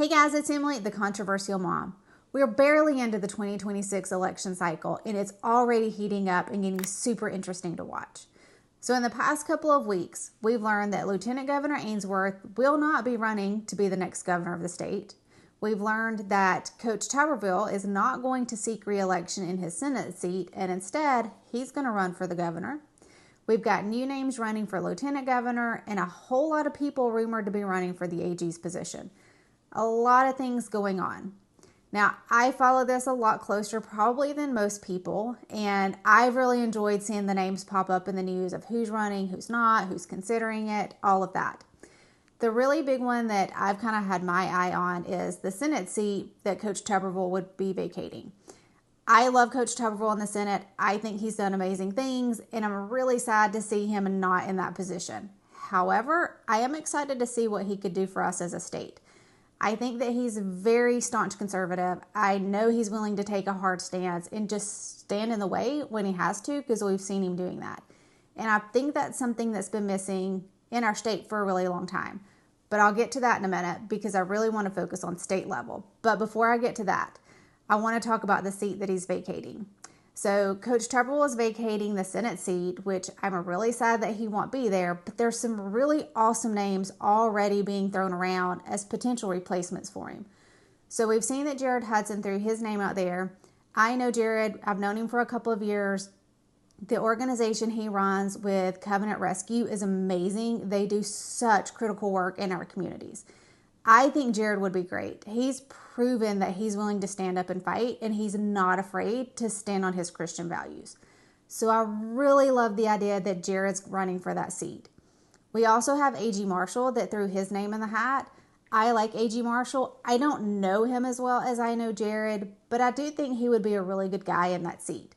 Hey guys, it's Emily, the controversial mom. We're barely into the 2026 election cycle and it's already heating up and getting super interesting to watch. So in the past couple of weeks, we've learned that Lieutenant Governor Ainsworth will not be running to be the next governor of the state. We've learned that Coach Tuberville is not going to seek re-election in his Senate seat and instead he's going to run for the governor. We've got new names running for lieutenant governor and a whole lot of people rumored to be running for the AG's position. A lot of things going on. Now, I follow this a lot closer probably than most people, and I've really enjoyed seeing the names pop up in the news of who's running, who's not, who's considering it, all of that. The really big one that I've kind of had my eye on is the Senate seat that Coach Tuberville would be vacating. I love Coach Tuberville in the Senate. I think he's done amazing things, and I'm really sad to see him not in that position. However, I am excited to see what he could do for us as a state. I think that he's very staunch conservative. I know he's willing to take a hard stance and just stand in the way when he has to because we've seen him doing that. And I think that's something that's been missing in our state for a really long time. But I'll get to that in a minute because I really want to focus on state level. But before I get to that, I want to talk about the seat that he's vacating. So Coach Tuberville is vacating the Senate seat, which I'm really sad that he won't be there, but there's some really awesome names already being thrown around as potential replacements for him. So we've seen that Jared Hudson threw his name out there. I know Jared, I've known him for a couple of years. The organization he runs with Covenant Rescue is amazing. They do such critical work in our communities. I think Jared would be great. He's proven that he's willing to stand up and fight, and he's not afraid to stand on his Christian values. So I really love the idea that Jared's running for that seat. We also have A.G. Marshall that threw his name in the hat. I like A.G. Marshall. I don't know him as well as I know Jared, but I do think he would be a really good guy in that seat.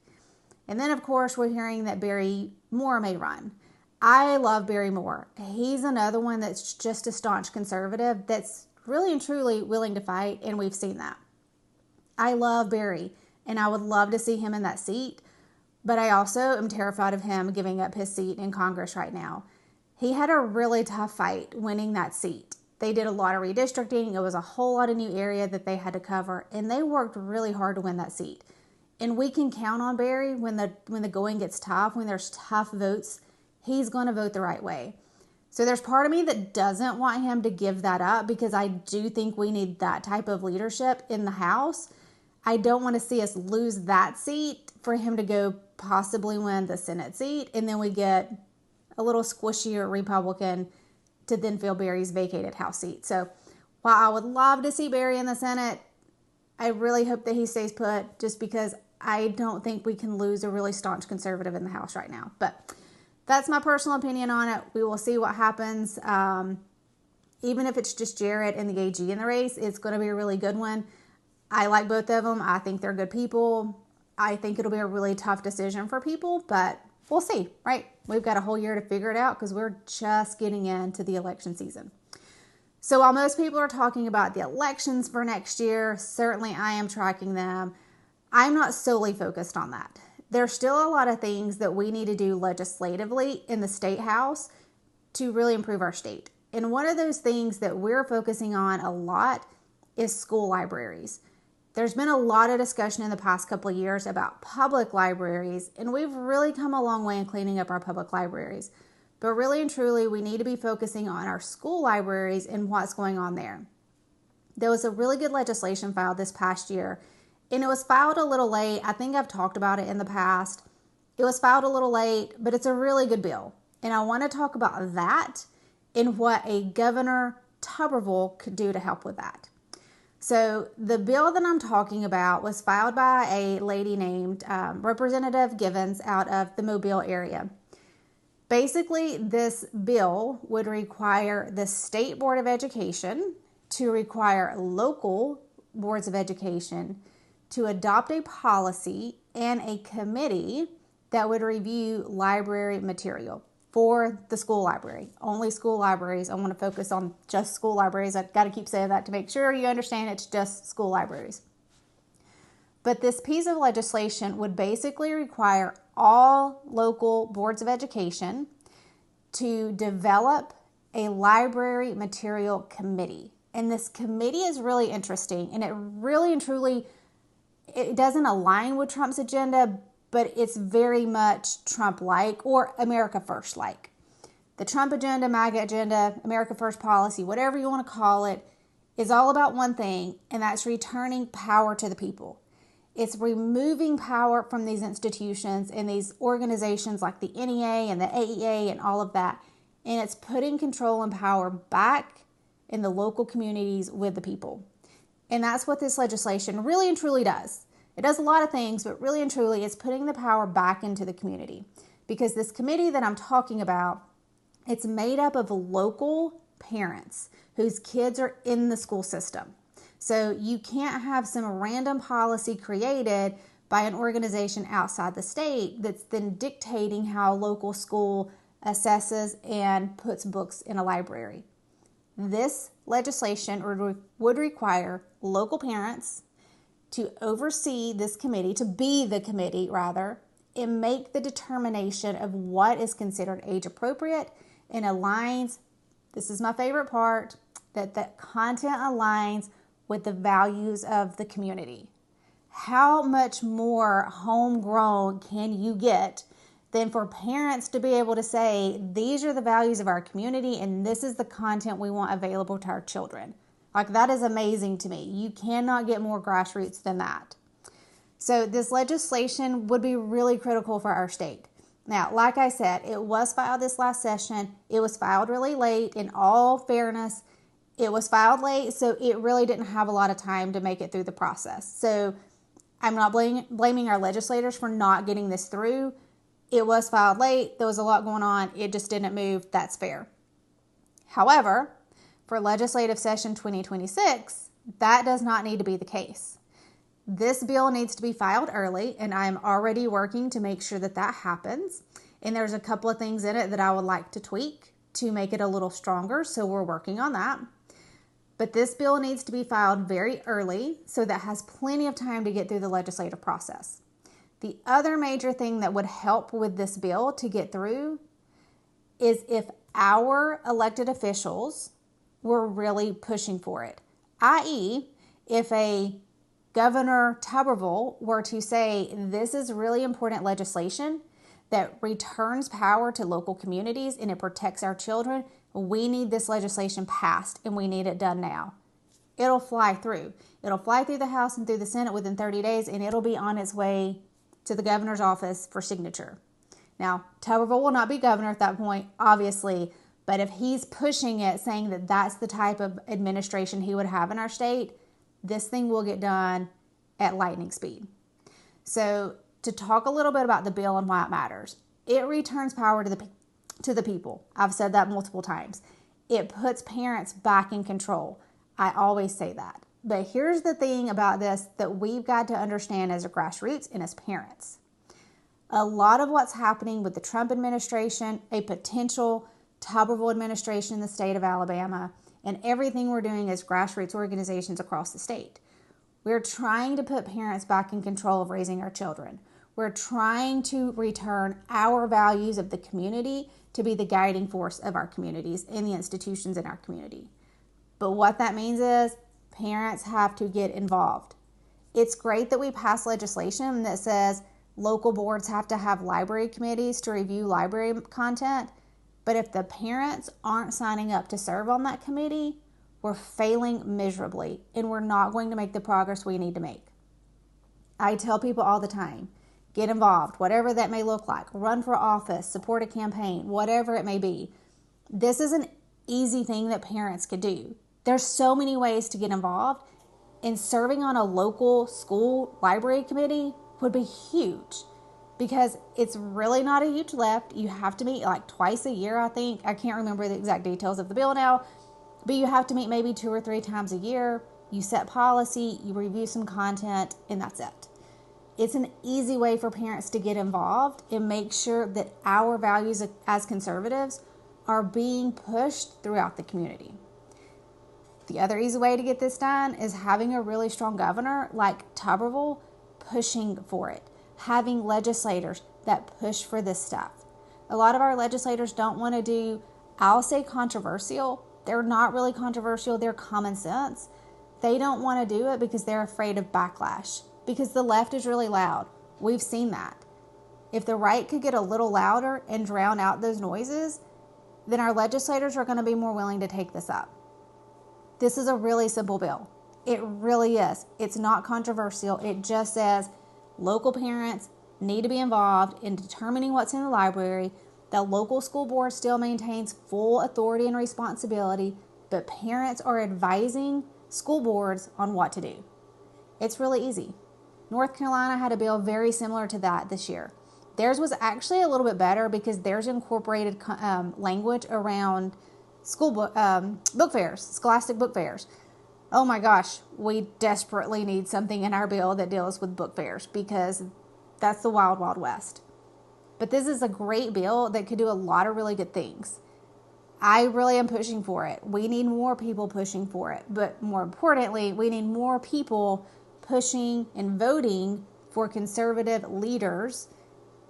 And then, of course, we're hearing that Barry Moore may run. I love Barry Moore. He's another one that's just a staunch conservative that's really and truly willing to fight, and we've seen that. I love Barry, and I would love to see him in that seat, but I also am terrified of him giving up his seat in Congress right now. He had a really tough fight winning that seat. They did a lot of redistricting. It was a whole lot of new area that they had to cover, and they worked really hard to win that seat. And we can count on Barry when the going gets tough, when there's tough votes. He's going to vote the right way. So there's part of me that doesn't want him to give that up because I do think we need that type of leadership in the House. I don't want to see us lose that seat for him to go possibly win the Senate seat, and then we get a little squishier Republican to then fill Barry's vacated House seat. So while I would love to see Barry in the Senate, I really hope that he stays put just because I don't think we can lose a really staunch conservative in the House right now. But that's my personal opinion on it. We will see what happens. Even if it's just Jared and the AG in the race, it's going to be a really good one. I like both of them. I think they're good people. I think it'll be a really tough decision for people, but we'll see, right? We've got a whole year to figure it out because we're just getting into the election season. So while most people are talking about the elections for next year, certainly I am tracking them. I'm not solely focused on that. There's still a lot of things that we need to do legislatively in the state house to really improve our state. And one of those things that we're focusing on a lot is school libraries. There's been a lot of discussion in the past couple of years about public libraries, and we've really come a long way in cleaning up our public libraries. But really and truly, we need to be focusing on our school libraries and what's going on there. There was a really good legislation filed this past year, and it was filed a little late. I think I've talked about it in the past. It was filed a little late, but it's a really good bill. And I want to talk about that and what a Governor Tuberville could do to help with that. So the bill that I'm talking about was filed by a lady named Representative Givens out of the Mobile area. Basically, this bill would require the State Board of Education to require local boards of education to adopt a policy and a committee that would review library material for the school library. Only school libraries. I want to focus on just school libraries. I've got to keep saying that to make sure you understand it's just school libraries. But this piece of legislation would basically require all local boards of education to develop a library material committee. And this committee is really interesting, and it really and truly, it doesn't align with Trump's agenda, but it's very much Trump-like or America First-like. The Trump agenda, MAGA agenda, America First policy, whatever you want to call it, is all about one thing, and that's returning power to the people. It's removing power from these institutions and these organizations like the NEA and the AEA and all of that, and it's putting control and power back in the local communities with the people. And that's what this legislation really and truly does. It does a lot of things, but really and truly it's putting the power back into the community. Because this committee that I'm talking about, it's made up of local parents whose kids are in the school system. So you can't have some random policy created by an organization outside the state that's then dictating how a local school assesses and puts books in a library. This legislation would require local parents to oversee this committee, to be the committee rather, and make the determination of what is considered age appropriate and aligns, this is my favorite part, that the content aligns with the values of the community. How much more homegrown can you get than for parents to be able to say, these are the values of our community and this is the content we want available to our children? Like, that is amazing to me. You cannot get more grassroots than that. So this legislation would be really critical for our state. Now, like I said, it was filed this last session. It was filed really late. In all fairness, it was filed late, so it really didn't have a lot of time to make it through the process. So I'm not blaming our legislators for not getting this through. It was filed late. There was a lot going on. It just didn't move. That's fair. However, for legislative session 2026, that does not need to be the case. This bill needs to be filed early, and I'm already working to make sure that that happens. And there's a couple of things in it that I would like to tweak to make it a little stronger, so we're working on that. But this bill needs to be filed very early, so that has plenty of time to get through the legislative process. The other major thing that would help with this bill to get through is if our elected officials were really pushing for it. I.e., if a Governor Tuberville were to say, this is really important legislation that returns power to local communities and it protects our children, we need this legislation passed and we need it done now. It'll fly through. It'll fly through the House and through the Senate within 30 days and it'll be on its way to the governor's office for signature. Now, Tuberville will not be governor at that point, obviously, but if he's pushing it, saying that that's the type of administration he would have in our state, this thing will get done at lightning speed. So to talk a little bit about the bill and why it matters, it returns power to the people. I've said that multiple times. It puts parents back in control. I always say that. But here's the thing about this that we've got to understand as a grassroots and as parents. A lot of what's happening with the Trump administration, a potential Tuberville administration in the state of Alabama, and everything we're doing as grassroots organizations across the state. We're trying to put parents back in control of raising our children. We're trying to return our values of the community to be the guiding force of our communities and the institutions in our community. But what that means is parents have to get involved. It's great that we pass legislation that says local boards have to have library committees to review library content. But if the parents aren't signing up to serve on that committee, we're failing miserably and we're not going to make the progress we need to make. I tell people all the time, get involved, whatever that may look like. Run for office, support a campaign, whatever it may be. This is an easy thing that parents could do. There's so many ways to get involved, and serving on a local school library committee would be huge. Because it's really not a huge lift. You have to meet like twice a year, I think. I can't remember the exact details of the bill now. But you have to meet maybe 2 or 3 times a year. You set policy, you review some content, and that's it. It's an easy way for parents to get involved and make sure that our values as conservatives are being pushed throughout the community. The other easy way to get this done is having a really strong governor like Tuberville pushing for it. Having legislators that push for this stuff. A lot of our legislators don't want to do, I'll say controversial, They're not really controversial. They're common sense. They don't want to do it because they're afraid of backlash, because the left is really loud. We've seen that. If the right could get a little louder and drown out those noises, then our legislators are going to be more willing to take this up. This is a really simple bill. It really is. It's not controversial. It just says local parents need to be involved in determining what's in the library. The local school board still maintains full authority and responsibility, but parents are advising school boards on what to do. It's really easy. North Carolina had a bill very similar to that this year. Theirs was actually a little bit better because theirs incorporated language around school book fairs, scholastic book fairs. Oh my gosh, we desperately need something in our bill that deals with book fairs because that's the wild, wild west. But this is a great bill that could do a lot of really good things. I really am pushing for it. We need more people pushing for it. But more importantly, we need more people pushing and voting for conservative leaders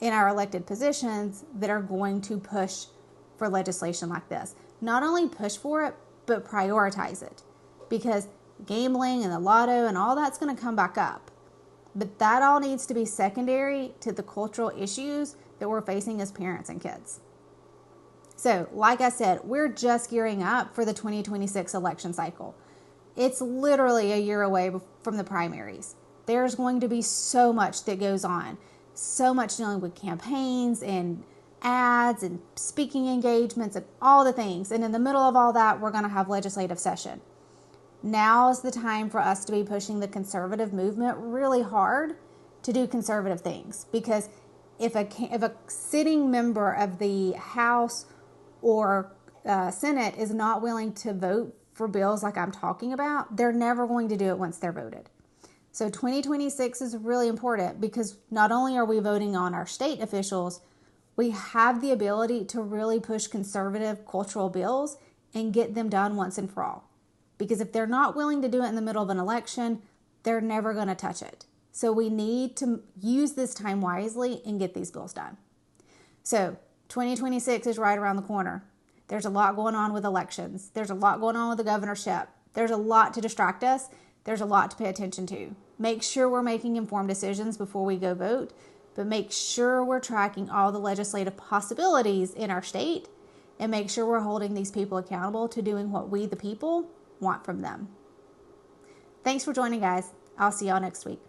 in our elected positions that are going to push for legislation like this. Not only push for it, but prioritize it. Because gambling and the lotto and all that's going to come back up. But that all needs to be secondary to the cultural issues that we're facing as parents and kids. So, like I said, we're just gearing up for the 2026 election cycle. It's literally a year away from the primaries. There's going to be so much that goes on. So much dealing with campaigns and ads and speaking engagements and all the things. And in the middle of all that, we're going to have legislative session. Now is the time for us to be pushing the conservative movement really hard to do conservative things. Because if a sitting member of the House or Senate is not willing to vote for bills like I'm talking about, they're never going to do it once they're voted. So 2026 is really important because not only are we voting on our state officials, we have the ability to really push conservative cultural bills and get them done once and for all. Because if they're not willing to do it in the middle of an election, they're never going to touch it. So we need to use this time wisely and get these bills done. So 2026 is right around the corner. There's a lot going on with elections. There's a lot going on with the governorship. There's a lot to distract us. There's a lot to pay attention to. Make sure we're making informed decisions before we go vote, but make sure we're tracking all the legislative possibilities in our state and make sure we're holding these people accountable to doing what we, the people, want from them. Thanks for joining, guys. I'll see y'all next week.